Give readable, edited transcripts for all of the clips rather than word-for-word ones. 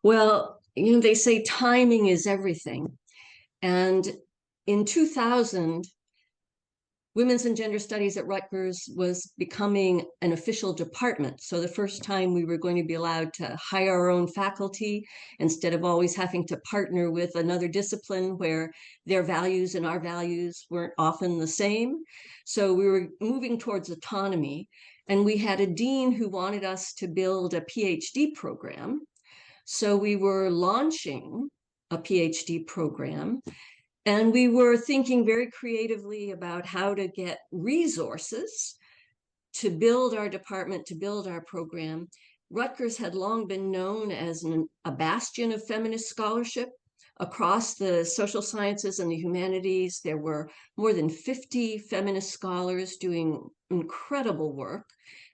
Well, they say timing is everything. And in 2000, Women's and Gender Studies at Rutgers was becoming an official department. So the first time we were going to be allowed to hire our own faculty instead of always having to partner with another discipline where their values and our values weren't often the same. So we were moving towards autonomy. And we had a dean who wanted us to build a PhD program. So we were launching a PhD program, and we were thinking very creatively about how to get resources to build our department, to build our program. Rutgers had long been known as a bastion of feminist scholarship. Across the social sciences and the humanities, there were more than 50 feminist scholars doing incredible work.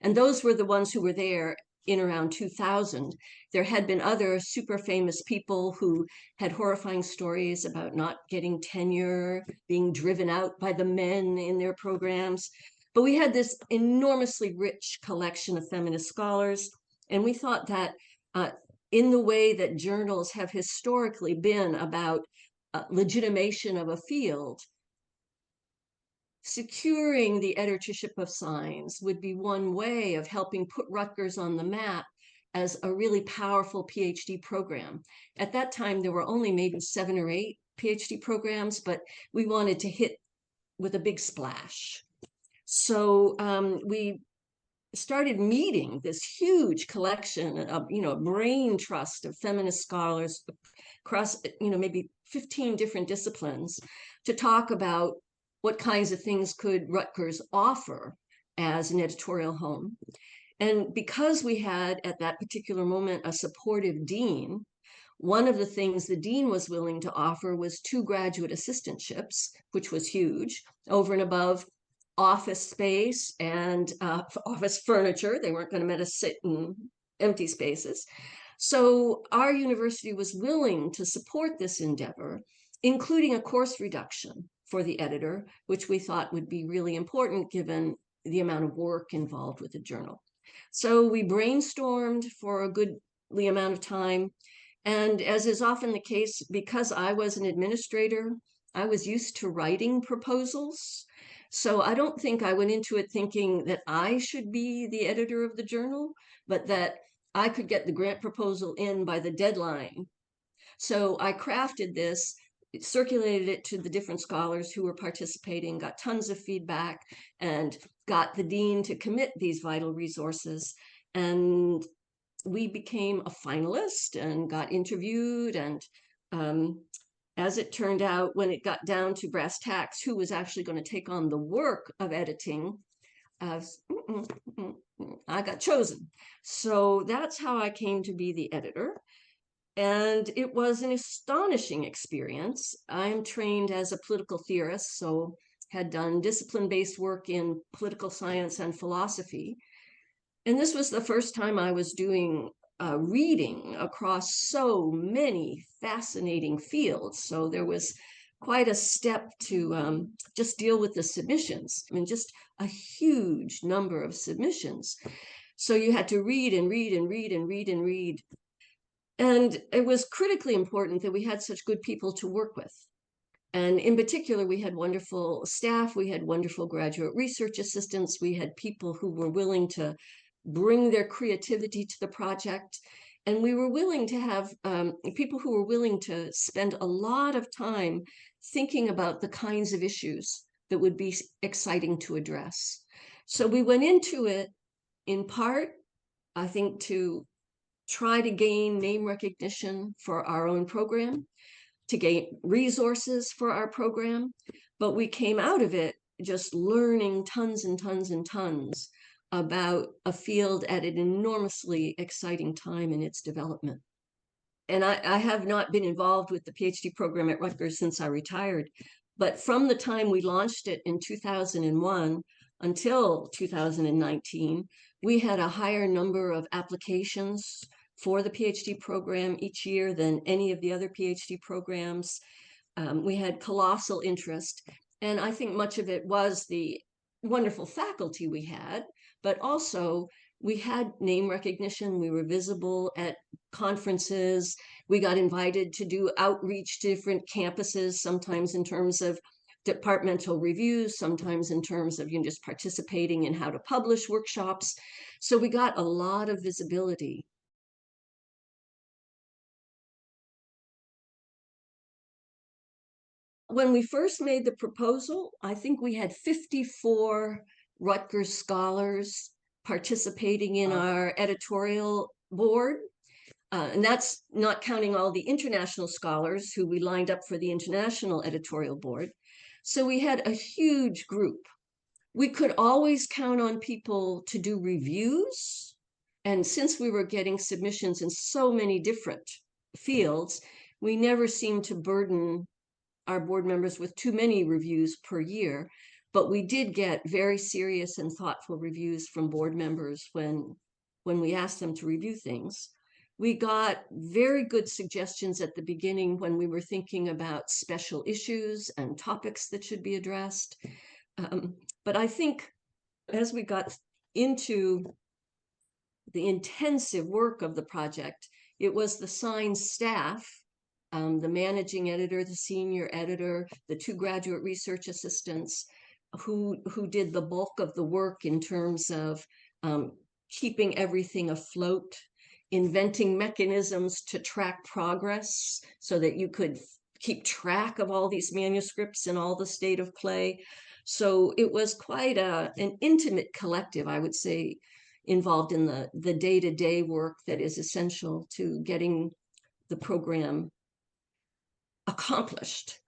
And those were the ones who were there in around 2000. There had been other super famous people who had horrifying stories about not getting tenure, being driven out by the men in their programs. But we had this enormously rich collection of feminist scholars, and we thought that in the way that journals have historically been about legitimation of a field, securing the editorship of Signs would be one way of helping put Rutgers on the map as a really powerful PhD program. At that time, there were only maybe 7 or 8 PhD programs, but we wanted to hit with a big splash. So we started meeting this huge collection of, a brain trust of feminist scholars across, maybe 15 different disciplines to talk about what kinds of things could Rutgers offer as an editorial home. And because we had at that particular moment a supportive dean, one of the things the dean was willing to offer was 2 graduate assistantships, which was huge, over and above office space and office furniture. They weren't going to let us sit in empty spaces. So our university was willing to support this endeavor, including a course reduction for the editor, which we thought would be really important given the amount of work involved with the journal. So we brainstormed for a goodly amount of time. And as is often the case, because I was an administrator, I was used to writing proposals. So I don't think I went into it thinking that I should be the editor of the journal, but that I could get the grant proposal in by the deadline. So I crafted this, circulated it to the different scholars who were participating, got tons of feedback, and got the dean to commit these vital resources. And we became a finalist and got interviewed. And as it turned out, when it got down to brass tacks, who was actually going to take on the work of editing, I got chosen. So that's how I came to be the editor. And it was an astonishing experience. I'm trained as a political theorist, so had done discipline-based work in political science and philosophy. And this was the first time I was doing reading across so many fascinating fields. So there was quite a step to just deal with the submissions. I mean, just a huge number of submissions. So you had to read and read and read and read and read. And it was critically important that we had such good people to work with. And in particular, we had wonderful staff, we had wonderful graduate research assistants, we had people who were willing to bring their creativity to the project. And we were willing to have people who were willing to spend a lot of time thinking about the kinds of issues that would be exciting to address. So we went into it in part, I think, to try to gain name recognition for our own program, to gain resources for our program, but we came out of it just learning tons and tons and tons about a field at an enormously exciting time in its development. And I have not been involved with the PhD program at Rutgers since I retired, but from the time we launched it in 2001 until 2019, we had a higher number of applications for the PhD program each year than any of the other PhD programs. We had colossal interest, and I think much of it was the wonderful faculty we had, but also We had name recognition. We were visible at conferences. We got invited to do outreach to different campuses, sometimes in terms of departmental reviews, sometimes in terms of just participating in how to publish workshops. So we got a lot of visibility. When we first made the proposal, I think we had 54 Rutgers scholars participating in our editorial board. And that's not counting all the international scholars who we lined up for the international editorial board. So we had a huge group. We could always count on people to do reviews. And since we were getting submissions in so many different fields, we never seemed to burden our board members with too many reviews per year, but we did get very serious and thoughtful reviews from board members when we asked them to review things. We got very good suggestions at the beginning when we were thinking about special issues and topics that should be addressed. But I think as we got into the intensive work of the project, it was the Signs staff, the managing editor, the senior editor, the 2 graduate research assistants who did the bulk of the work in terms of keeping everything afloat, inventing mechanisms to track progress so that you could keep track of all these manuscripts and all the state of play. So it was quite an intimate collective, I would say, involved in the day-to-day work that is essential to getting the program accomplished.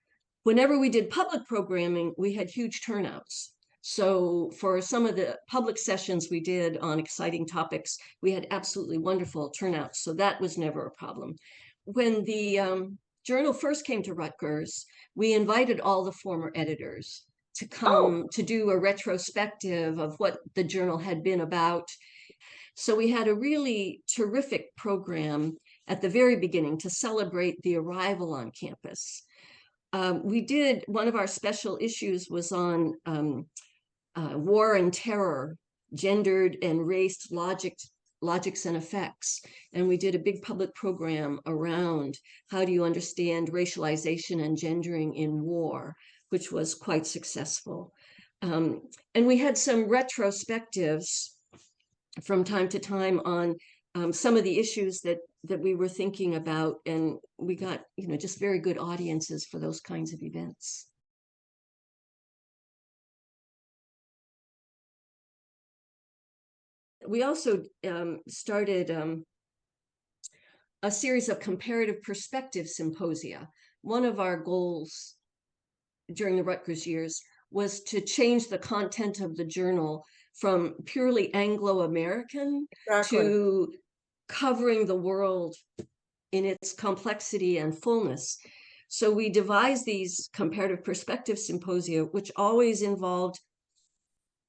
Whenever we did public programming, we had huge turnouts. So for some of the public sessions we did on exciting topics, we had absolutely wonderful turnouts. So that was never a problem. When the journal first came to Rutgers, we invited all the former editors to come to do a retrospective of what the journal had been about. So we had a really terrific program at the very beginning to celebrate the arrival on campus. We did, one of our special issues was on war and terror, gendered and raced logics and effects. And we did a big public program around how do you understand racialization and gendering in war, which was quite successful. And we had some retrospectives from time to time on some of the issues that we were thinking about, and we got just very good audiences for those kinds of events. We also started a series of comparative perspective symposia. One of our goals during the Rutgers years was to change the content of the journal from purely Anglo-American to covering the world in its complexity and fullness. So we devised these comparative perspective symposia, which always involved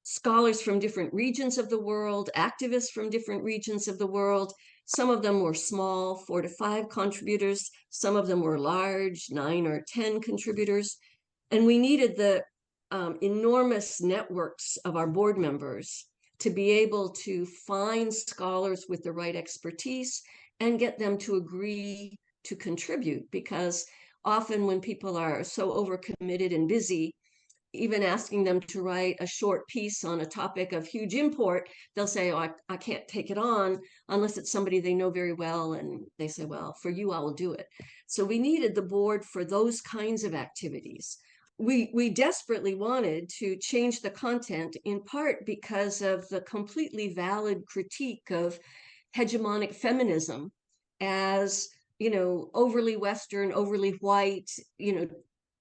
scholars from different regions of the world, activists from different regions of the world. Some of them were small, 4 to 5 contributors. Some of them were large, 9 or 10 contributors. And we needed the enormous networks of our board members to be able to find scholars with the right expertise and get them to agree to contribute, because often when people are so overcommitted and busy, even asking them to write a short piece on a topic of huge import, they'll say, oh, I can't take it on unless it's somebody they know very well. And they say, well, for you, I will do it. So we needed the board for those kinds of activities. We desperately wanted to change the content, in part because of the completely valid critique of hegemonic feminism as, overly Western, overly white,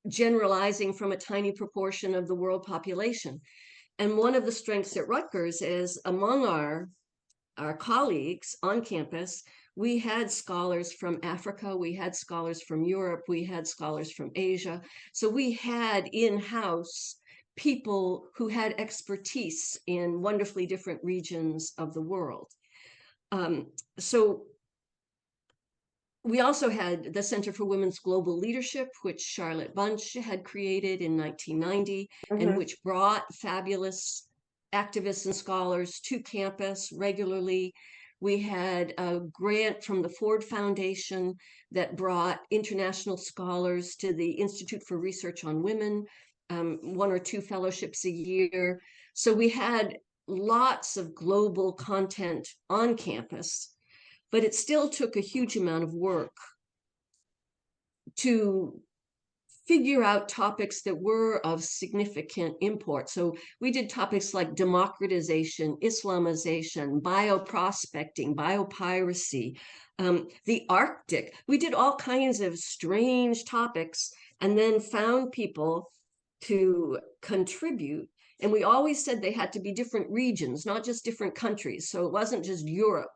generalizing from a tiny proportion of the world population. And one of the strengths at Rutgers is among our colleagues on campus, we had scholars from Africa, we had scholars from Europe, we had scholars from Asia. So we had in-house people who had expertise in wonderfully different regions of the world. So we also had the Center for Women's Global Leadership, which Charlotte Bunch had created in 1990, and which brought fabulous activists and scholars to campus regularly. We had a grant from the Ford Foundation that brought international scholars to the Institute for Research on Women, 1 or 2 fellowships a year. So we had lots of global content on campus, but it still took a huge amount of work to figure out topics that were of significant import. So we did topics like democratization, Islamization, bioprospecting, biopiracy, the Arctic. We did all kinds of strange topics and then found people to contribute. And we always said they had to be different regions, not just different countries. So it wasn't just Europe.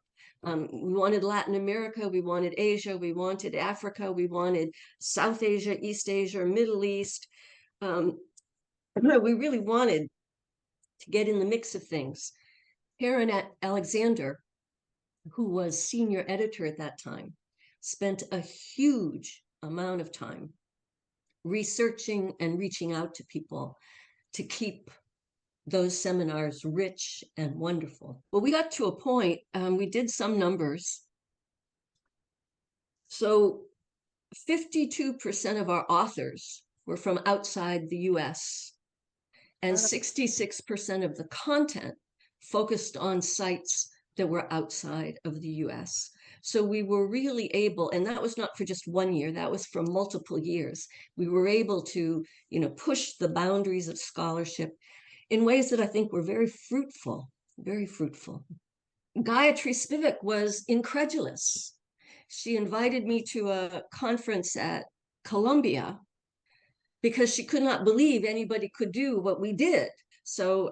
We wanted Latin America, we wanted Asia, we wanted Africa, we wanted South Asia, East Asia, Middle East. We really wanted to get in the mix of things. Karen Alexander, who was senior editor at that time, spent a huge amount of time researching and reaching out to people to keep those seminars rich and wonderful. Well, we got to a point, we did some numbers. So 52% of our authors were from outside the US, and 66% of the content focused on sites that were outside of the US. So we were really able, and that was not for just 1 year, that was for multiple years. We were able to, push the boundaries of scholarship in ways that I think were very fruitful, very fruitful. Gayatri Spivak was incredulous. She invited me to a conference at Columbia because she could not believe anybody could do what we did. So,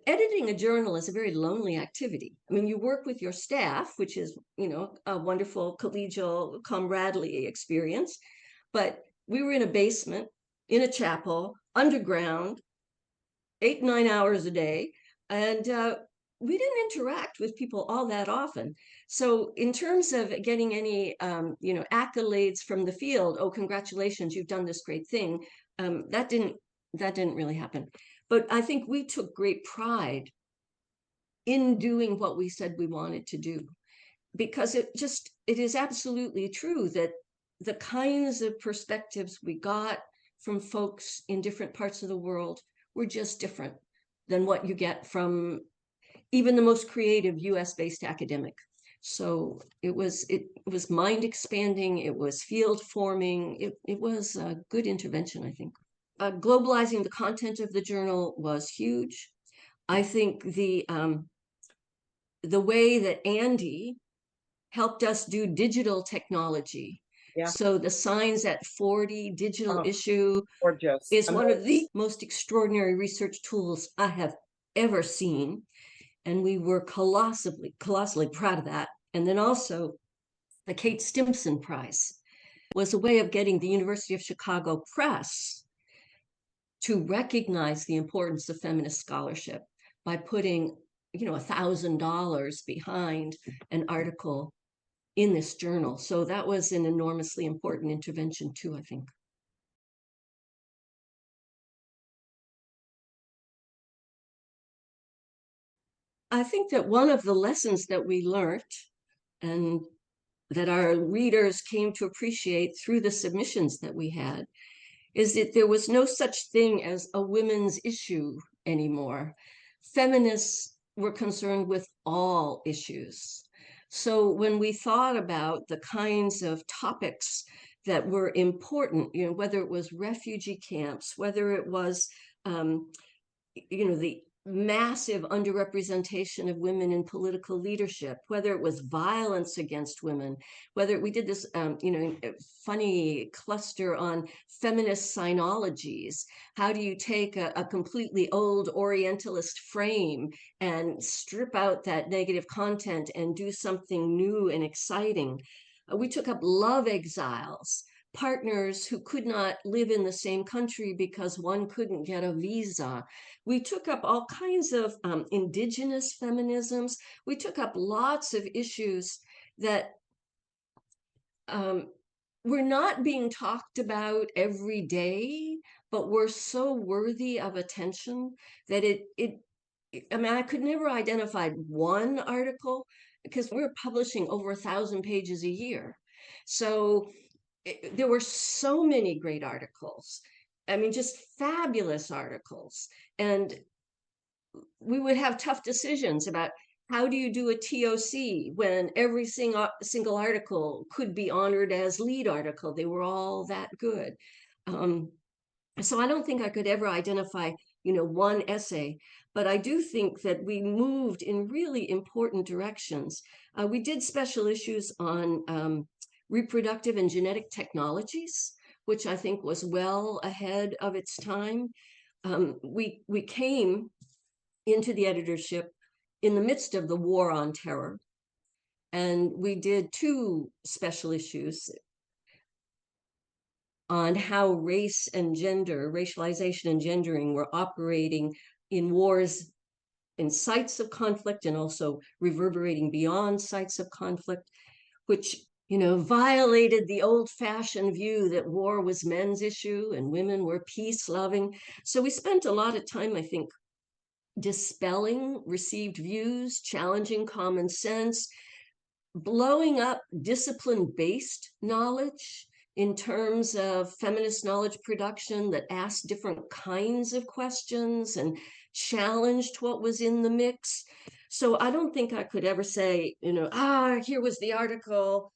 editing a journal is a very lonely activity. I mean, you work with your staff, which is, a wonderful collegial camaraderie experience, but we were in a basement, in a chapel, underground, 8-9 hours a day, and we didn't interact with people all that often. So in terms of getting any, accolades from the field, oh, congratulations, you've done this great thing, that didn't really happen. But I think we took great pride in doing what we said we wanted to do, because it is absolutely true that the kinds of perspectives we got from folks in different parts of the world were just different than what you get from even the most creative US-based academic. So it was mind expanding, it was field forming, it was a good intervention, I think. Globalizing the content of the journal was huge. I think the way that Andy helped us do digital technology. Yeah. So the Signs at 40 digital issue is one of the most extraordinary research tools I have ever seen. And we were colossally proud of that. And then also the Kate Stimson Prize was a way of getting the University of Chicago Press to recognize the importance of feminist scholarship by putting, $1,000 behind an article in this journal. So that was an enormously important intervention too, I think. I think that one of the lessons that we learned and that our readers came to appreciate through the submissions that we had is that there was no such thing as a women's issue anymore. Feminists were concerned with all issues. So when we thought about the kinds of topics that were important, whether it was refugee camps, whether it was, the massive underrepresentation of women in political leadership, whether it was violence against women, whether we did this, funny cluster on feminist sinologies. How do you take a completely old Orientalist frame and strip out that negative content and do something new and exciting? We took up love exiles, partners who could not live in the same country because one couldn't get a visa. We took up all kinds of indigenous feminisms. We took up lots of issues that were not being talked about every day, but were so worthy of attention that I mean, I could never identify one article because we're publishing over 1,000 pages a year. So there were so many great articles. I mean, just fabulous articles. And we would have tough decisions about how do you do a TOC when every single article could be honored as lead article. They were all that good. Um, so I don't think I could ever identify, one essay, but I do think that we moved in really important directions. We did special issues on reproductive and genetic technologies, which I think was well ahead of its time. We came into the editorship in the midst of the war on terror, and we did two special issues on how race and gender, racialization and gendering were operating in wars in sites of conflict and also reverberating beyond sites of conflict, which violated the old-fashioned view that war was men's issue and women were peace-loving. So we spent a lot of time, I think, dispelling received views, challenging common sense, blowing up discipline-based knowledge in terms of feminist knowledge production that asked different kinds of questions and challenged what was in the mix. So I don't think I could ever say, here was the article.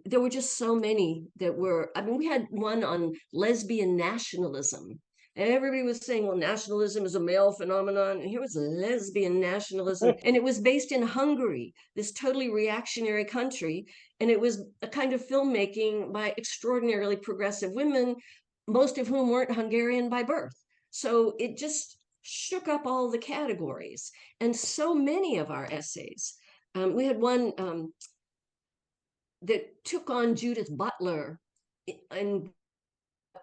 There were just so many that were, I mean, we had one on lesbian nationalism. And everybody was saying, well, nationalism is a male phenomenon. And here was lesbian nationalism. And it was based in Hungary, this totally reactionary country. And it was a kind of filmmaking by extraordinarily progressive women, most of whom weren't Hungarian by birth. So it just shook up all the categories. And so many of our essays, we had one that took on Judith Butler and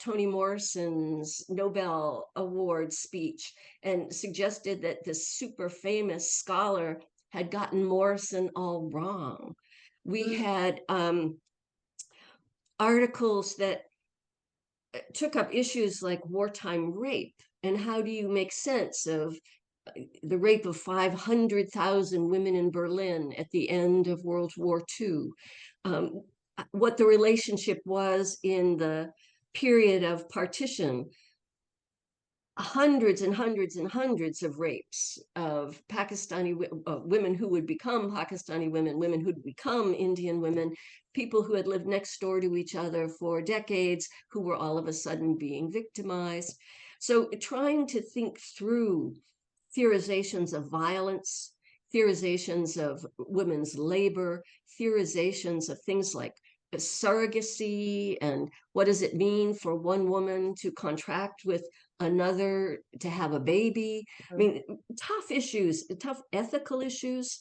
Toni Morrison's Nobel Award speech and suggested that this super famous scholar had gotten Morrison all wrong. We had articles that took up issues like wartime rape and how do you make sense of the rape of 500,000 women in Berlin at the end of World War II, what the relationship was in the period of partition, hundreds and hundreds and hundreds of rapes of Pakistani women who would become Pakistani women, women who'd become Indian women, people who had lived next door to each other for decades, who were all of a sudden being victimized. So trying to think through theorizations of violence, theorizations of women's labor, theorizations of things like surrogacy and what does it mean for one woman to contract with another to have a baby. I mean, tough issues, tough ethical issues.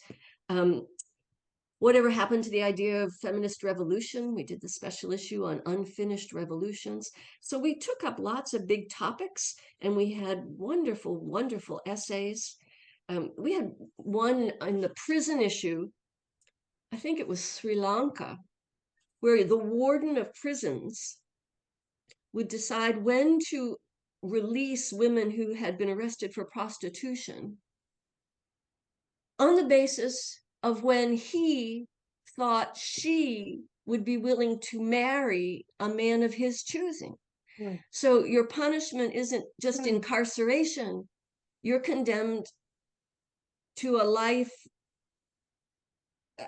Whatever happened to the idea of feminist revolution? We did the special issue on unfinished revolutions. So we took up lots of big topics and we had wonderful, wonderful essays. We had one in the prison issue, I think it was Sri Lanka, where the warden of prisons would decide when to release women who had been arrested for prostitution on the basis of when he thought she would be willing to marry a man of his choosing. So your punishment isn't just incarceration, you're condemned to a life.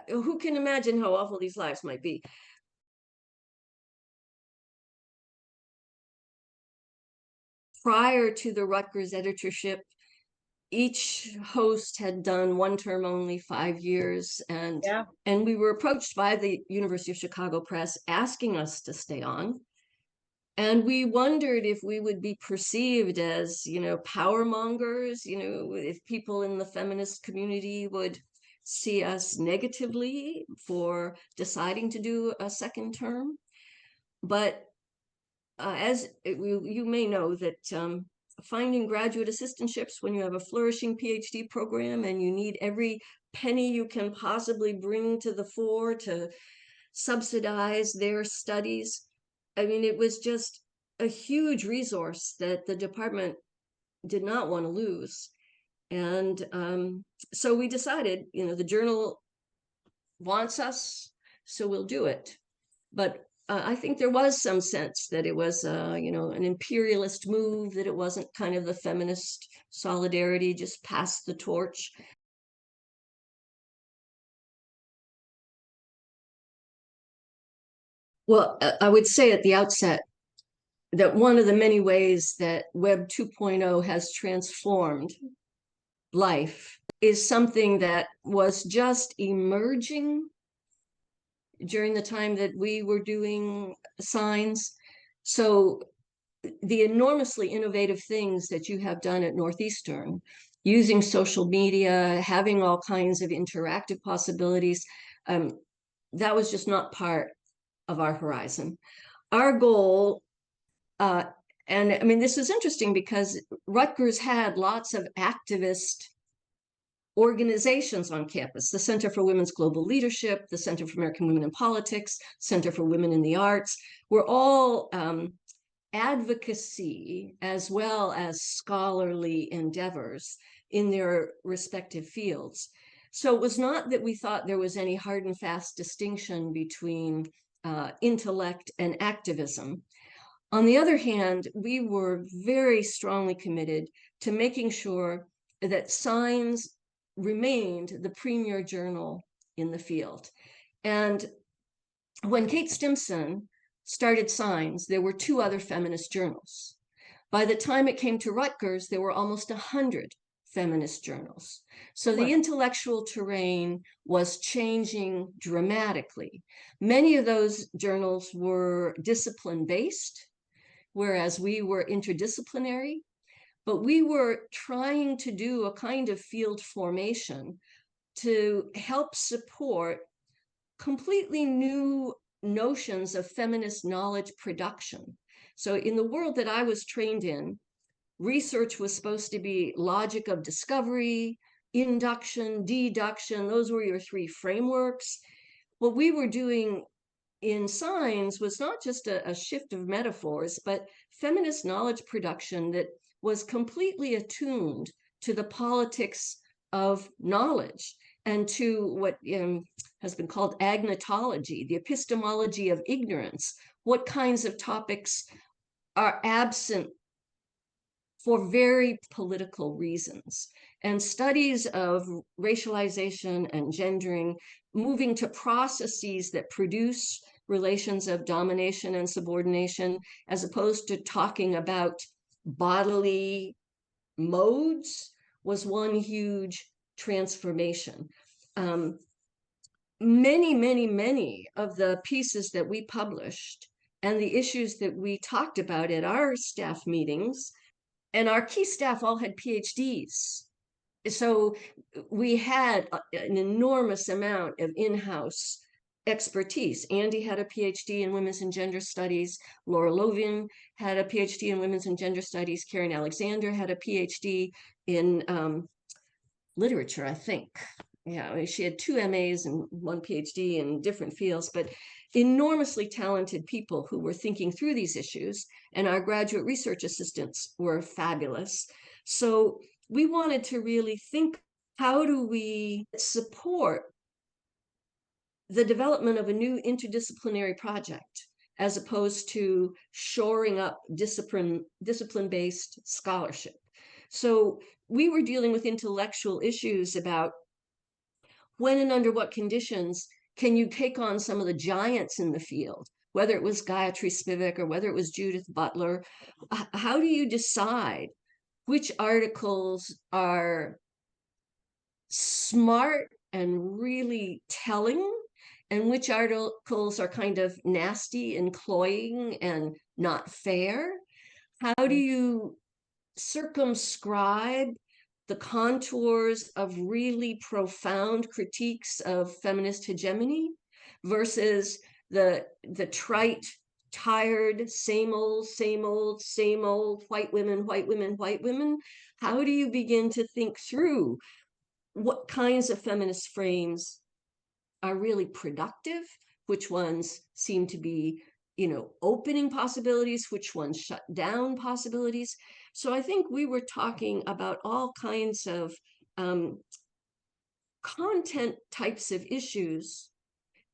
Who can imagine how awful these lives might be? Prior to the Rutgers editorship, each host had done one term only, 5 years, and we were approached by the University of Chicago Press asking us to stay on. And we wondered if we would be perceived as, power mongers, if people in the feminist community would see us negatively for deciding to do a second term. But as you may know that finding graduate assistantships when you have a flourishing PhD program and you need every penny you can possibly bring to the fore to subsidize their studies. I mean, it was just a huge resource that the department did not want to lose. And so we decided, the journal wants us, so we'll do it. But I think there was some sense that it was, an imperialist move, that it wasn't kind of the feminist solidarity, just pass the torch. Well, I would say at the outset that one of the many ways that Web 2.0 has transformed life is something that was just emerging during the time that we were doing signs. So the enormously innovative things that you have done at Northeastern, using social media, having all kinds of interactive possibilities, that was just not part of our horizon. Our goal, and I mean, this was interesting because Rutgers had lots of activist organizations on campus: the Center for Women's Global Leadership, the Center for American Women in Politics, Center for Women in the Arts, were all advocacy as well as scholarly endeavors in their respective fields. So it was not that we thought there was any hard and fast distinction between intellect and activism. On the other hand, we were very strongly committed to making sure that Signs remained the premier journal in the field. And when Kate Stimson started Signs, there were two other feminist journals. By the time it came to Rutgers, there were almost 100 feminist journals. So the intellectual terrain was changing dramatically. Many of those journals were discipline-based, whereas we were interdisciplinary. But we were trying to do a kind of field formation to help support completely new notions of feminist knowledge production. So in the world that I was trained in, research was supposed to be logic of discovery, induction, deduction. Those were your three frameworks. What we were doing in Signs was not just a shift of metaphors, but feminist knowledge production that was completely attuned to the politics of knowledge and to what has been called agnotology, the epistemology of ignorance. What kinds of topics are absent for very political reasons? And studies of racialization and gendering, moving to processes that produce relations of domination and subordination, as opposed to talking about bodily modes, was one huge transformation. Many of the pieces that we published and the issues that we talked about at our staff meetings, and our key staff all had PhDs. So we had an enormous amount of in-house expertise. Andy had a PhD in women's and gender studies. Laura Lovin had a PhD in women's and gender studies. Karen Alexander had a PhD in literature, I think. Yeah, she had 2 MAs and 1 PhD in different fields, but enormously talented people who were thinking through these issues. And our graduate research assistants were fabulous. So we wanted to really think, how do we support the development of a new interdisciplinary project, as opposed to shoring up discipline-based scholarship? So we were dealing with intellectual issues about when and under what conditions can you take on some of the giants in the field, whether it was Gayatri Spivak or whether it was Judith Butler. How do you decide which articles are smart and really telling, and which articles are kind of nasty and cloying and not fair? How do you circumscribe the contours of really profound critiques of feminist hegemony versus the trite, tired, same old, white women? How do you begin to think through what kinds of feminist frames are really productive, which ones seem to be opening possibilities, which ones shut down possibilities. So I think we were talking about all kinds of content types of issues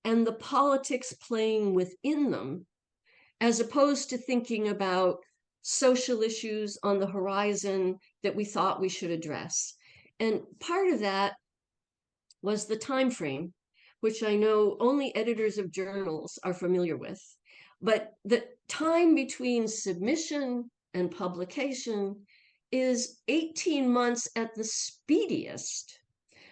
and the politics playing within them, as opposed to thinking about social issues on the horizon that we thought we should address. And part of that was the time frame, which I know only editors of journals are familiar with. But the time between submission and publication is 18 months at the speediest.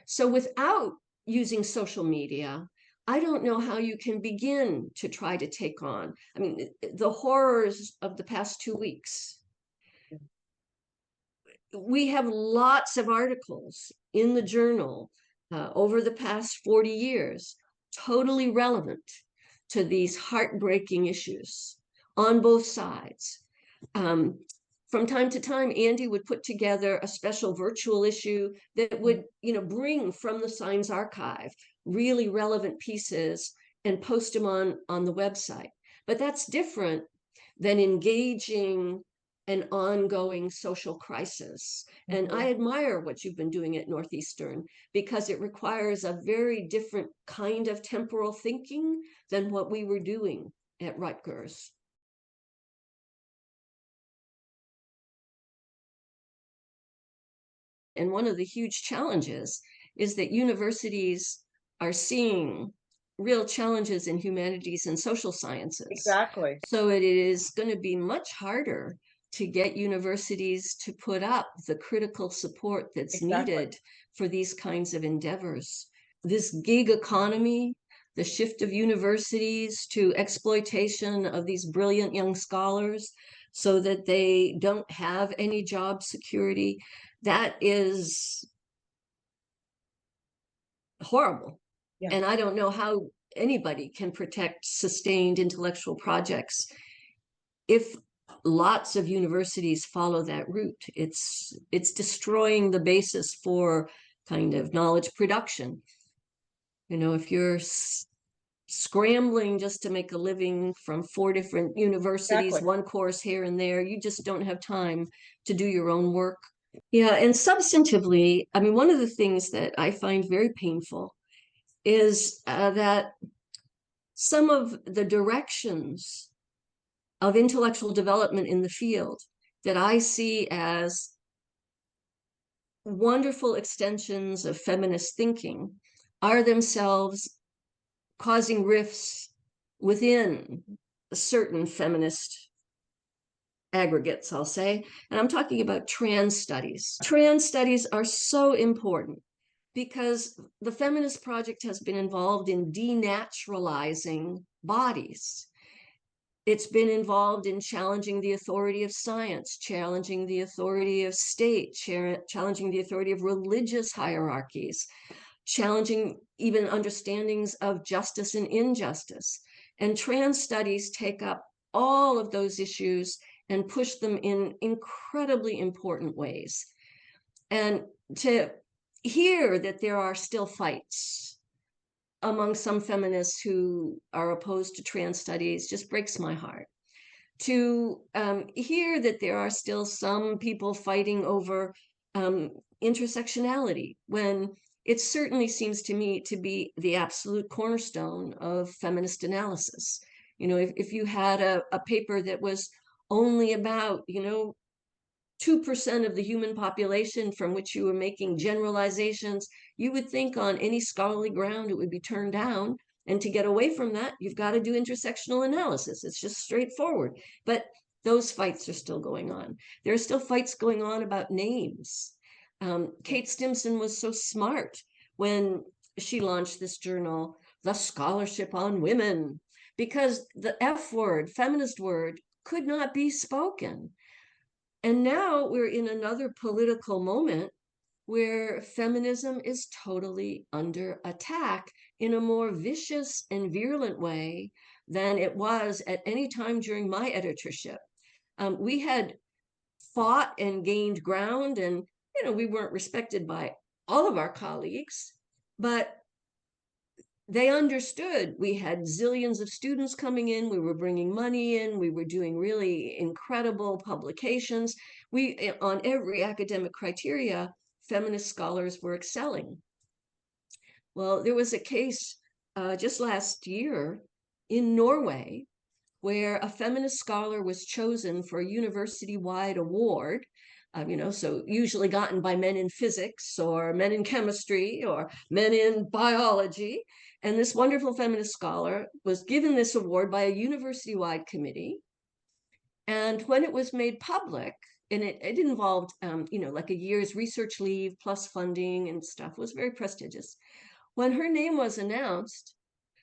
So without using social media, I don't know how you can begin to try to take on, I mean, the horrors of the past 2 weeks. We have lots of articles in the journal over the past 40 years, totally relevant to these heartbreaking issues on both sides. From time to time, Andy would put together a special virtual issue that would, bring from the Signs archive really relevant pieces and post them on the website. But that's different than engaging an ongoing social crisis. And I admire what you've been doing at Northeastern, because it requires a very different kind of temporal thinking than what we were doing at Rutgers. And one of the huge challenges is that universities are seeing real challenges in humanities and social sciences. Exactly. So it is going to be much harder to get universities to put up the critical support that's needed for these kinds of endeavors. This gig economy, the shift of universities to exploitation of these brilliant young scholars so that they don't have any job security, that is horrible. Yeah. And I don't know how anybody can protect sustained intellectual projects if lots of universities follow that route. It's destroying the basis for kind of knowledge production. If you're scrambling just to make a living from 4 different universities, one course here and there, you just don't have time to do your own work. Yeah, and substantively, I mean, one of the things that I find very painful is that some of the directions of intellectual development in the field that I see as wonderful extensions of feminist thinking are themselves causing rifts within certain feminist aggregates, I'll say. And I'm talking about trans studies. Trans studies are so important because the feminist project has been involved in denaturalizing bodies. It's been involved in challenging the authority of science, challenging the authority of state, challenging the authority of religious hierarchies, challenging even understandings of justice and injustice. And trans studies take up all of those issues and push them in incredibly important ways. And to hear that there are still fights among some feminists who are opposed to trans studies just breaks my heart. To hear that there are still some people fighting over intersectionality, when it certainly seems to me to be the absolute cornerstone of feminist analysis. If you had a paper that was only about 2% of the human population from which you were making generalizations, you would think on any scholarly ground it would be turned down. And to get away from that, you've got to do intersectional analysis. It's just straightforward. But those fights are still going on. There are still fights going on about names. Kate Stimson was so smart when she launched this journal, The Scholarship on Women, because the F word, feminist word, could not be spoken. And now we're in another political moment where feminism is totally under attack in a more vicious and virulent way than it was at any time during my editorship. We had fought and gained ground, and we weren't respected by all of our colleagues, but they understood we had zillions of students coming in, we were bringing money in, we were doing really incredible publications. We, on every academic criteria, feminist scholars were excelling. Well, there was a case just last year in Norway where a feminist scholar was chosen for a university-wide award, so usually gotten by men in physics or men in chemistry or men in biology. And this wonderful feminist scholar was given this award by a university-wide committee. And when it was made public, and it involved, like a year's research leave plus funding and stuff, was very prestigious. When her name was announced,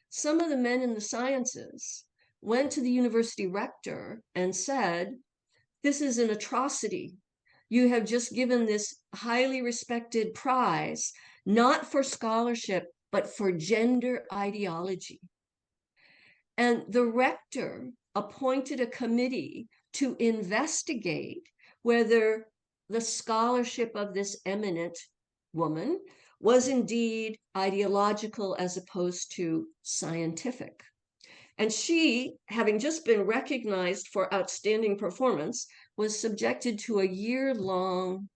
some of the men in the sciences went to the university rector and said, "This is an atrocity. You have just given this highly respected prize, not for scholarship, but for gender ideology." And the rector appointed a committee to investigate whether the scholarship of this eminent woman was indeed ideological as opposed to scientific. And she, having just been recognized for outstanding performance, was subjected to a year-long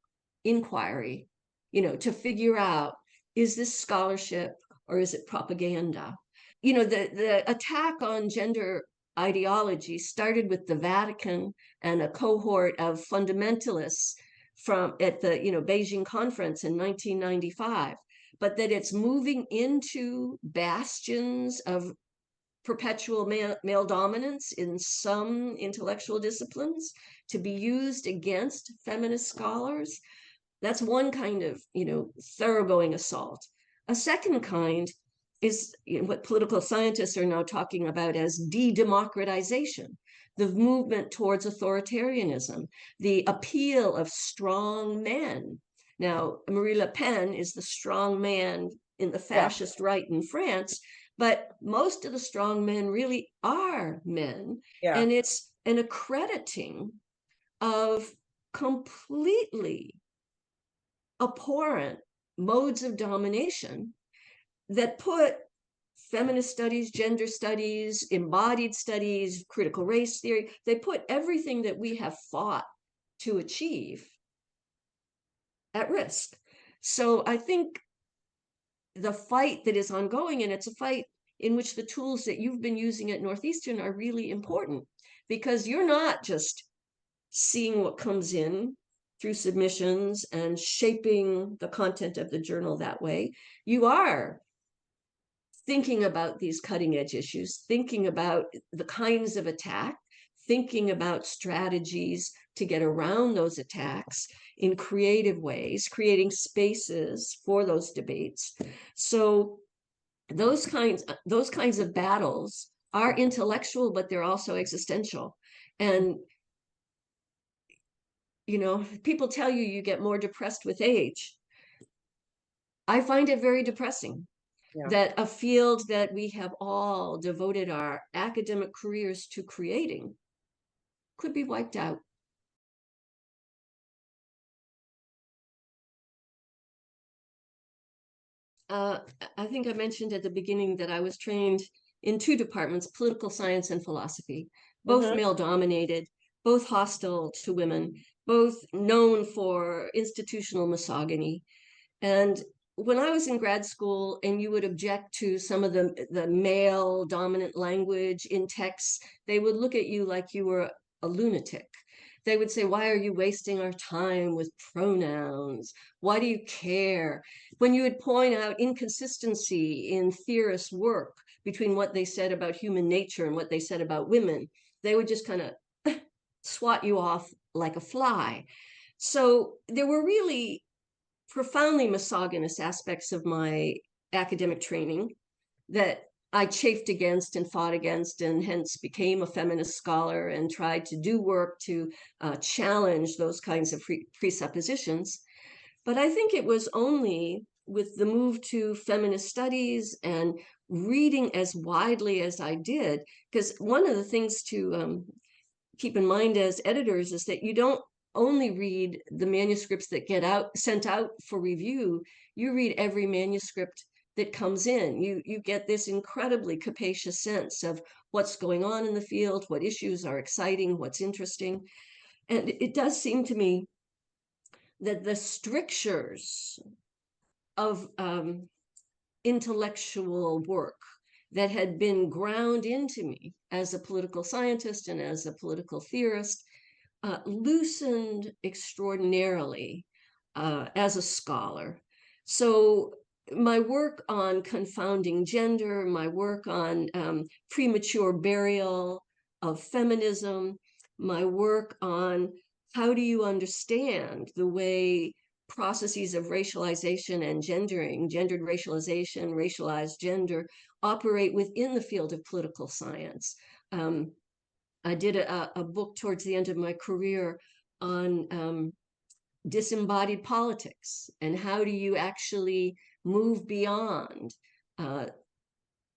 inquiry, to figure out, is this scholarship or is it propaganda? The attack on gender ideology started with the Vatican and a cohort of fundamentalists from at the Beijing conference in 1995, but that it's moving into bastions of perpetual male dominance in some intellectual disciplines to be used against feminist scholars. That's one kind of thoroughgoing assault. A second kind is what political scientists are now talking about as de-democratization, the movement towards authoritarianism, the appeal of strong men. Now, Marie Le Pen is the strong man in the fascist right in France, but most of the strong men really are men. Yeah. And it's an accrediting of completely abhorrent modes of domination that put feminist studies, gender studies, embodied studies, critical race theory, they put everything that we have fought to achieve at risk. So I think the fight that is ongoing, and it's a fight in which the tools that you've been using at Northeastern are really important, because you're not just seeing what comes in through submissions and shaping the content of the journal that way. You are thinking about these cutting edge issues, thinking about the kinds of attack, thinking about strategies to get around those attacks in creative ways, creating spaces for those debates. So those kinds of battles are intellectual, but they're also existential. And people tell you you get more depressed with age. I find it very depressing that a field that we have all devoted our academic careers to creating could be wiped out. I think I mentioned at the beginning that I was trained in two departments, political science and philosophy, both male dominated, both hostile to women, both known for institutional misogyny. And when I was in grad school and you would object to some of the male dominant language in texts, they would look at you like you were a lunatic. They would say, "Why are you wasting our time with pronouns? Why do you care?" When you would point out inconsistency in theorists' work between what they said about human nature and what they said about women, they would just kind of swat you off like a fly. So there were really profoundly misogynist aspects of my academic training that I chafed against and fought against, and hence became a feminist scholar and tried to do work to challenge those kinds of presuppositions. But I think it was only with the move to feminist studies and reading as widely as I did, because one of the things to keep in mind as editors is that you don't only read the manuscripts that get sent out for review. You read every manuscript that comes in. You get this incredibly capacious sense of what's going on in the field, what issues are exciting, what's interesting. And it does seem to me that the strictures of intellectual work that had been ground into me as a political scientist and as a political theorist loosened extraordinarily as a scholar. So my work on confounding gender, my work on premature burial of feminism, my work on how do you understand the way processes of racialization and gendering, gendered racialization, racialized gender, operate within the field of political science. I did a book towards the end of my career on disembodied politics and how do you actually move beyond uh,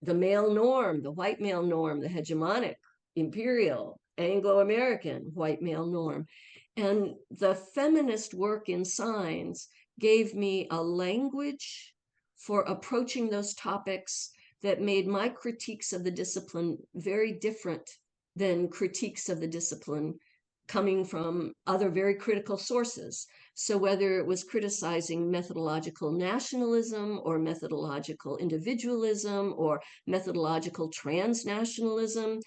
the male norm, the white male norm, the hegemonic, imperial, Anglo-American white male norm. And the feminist work in signs gave me a language for approaching those topics that made my critiques of the discipline very different than critiques of the discipline coming from other very critical sources. So whether it was criticizing methodological nationalism or methodological individualism or methodological transnationalism,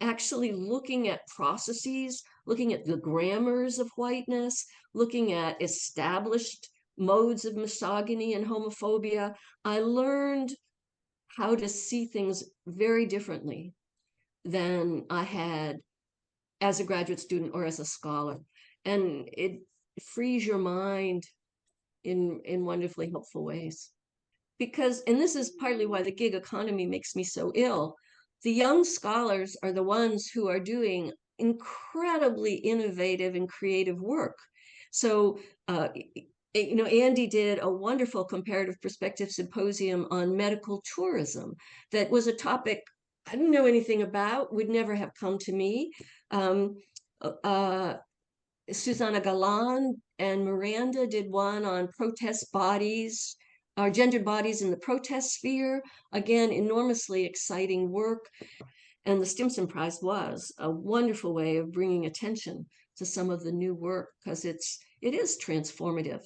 actually looking at processes, looking at the grammars of whiteness, looking at established modes of misogyny and homophobia, I learned how to see things very differently than I had as a graduate student or as a scholar. And it frees your mind in wonderfully helpful ways. Because, and this is partly why the gig economy makes me so ill, the young scholars are the ones who are doing incredibly innovative and creative work. So, Andy did a wonderful comparative perspective symposium on medical tourism that was a topic I didn't know anything about, would never have come to me. Um, uh, Susanna Galan and Miranda did one on protest bodies, or gendered bodies in the protest sphere. Again, enormously exciting work. And the Stimson Prize was a wonderful way of bringing attention to some of the new work because it is transformative.